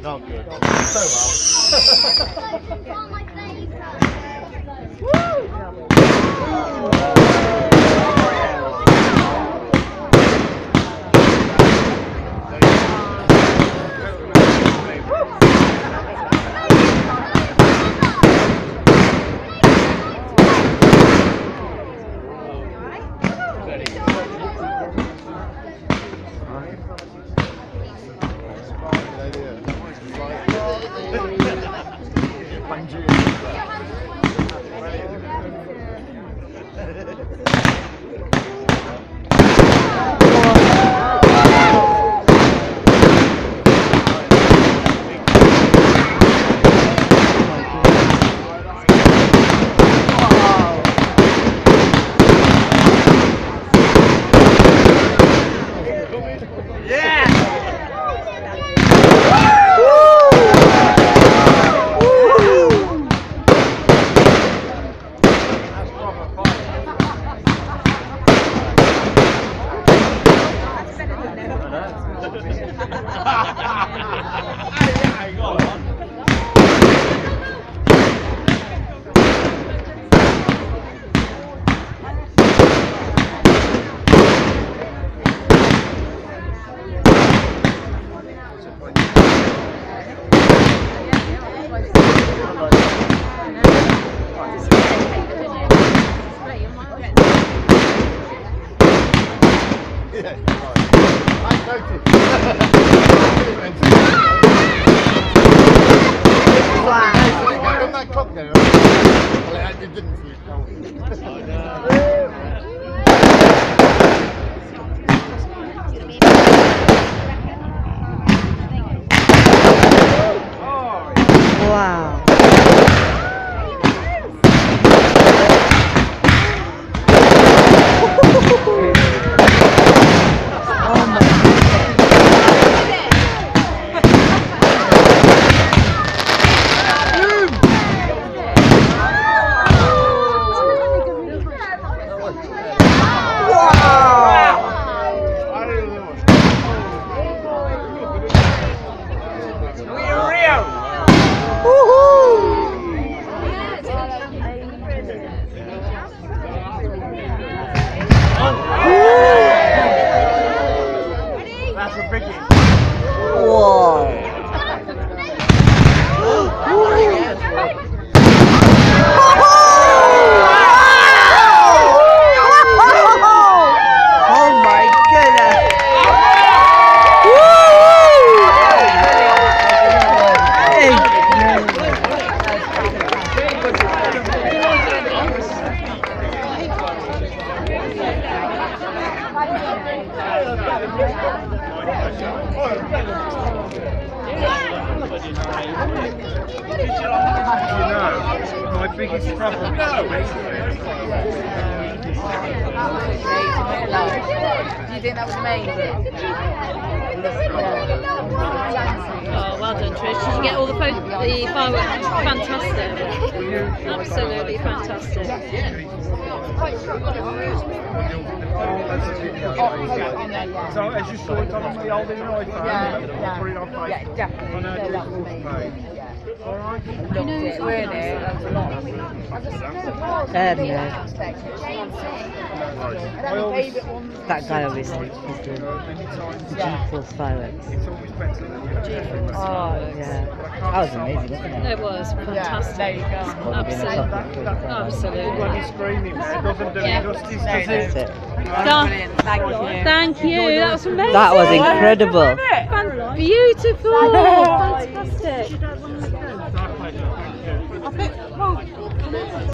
Not good. So Wow. my biggest problem Do you think that was amazing? Oh, well done, Trish. Did you get all the photos? the fireworks. Fantastic. Absolutely fantastic. So as you saw it on the old iPhone, put it on Facebook. Yeah, definitely. On our Yeah, that was Facebook amazing. page. All right. Loved it, really. That was a lot. That guy obviously is the G-Force fireworks. It's always better than Oh, Yeah. That was amazing, wasn't it? It was fantastic. there you go. Probably been a top one. when Absolutely. you're screaming there doesn't do Yeah. it justice, No, does no. it? That's it. Brilliant. Thank you. Thank you. That was amazing. That was incredible. Beautiful. Fantastic. It's our pleasure. Thank you.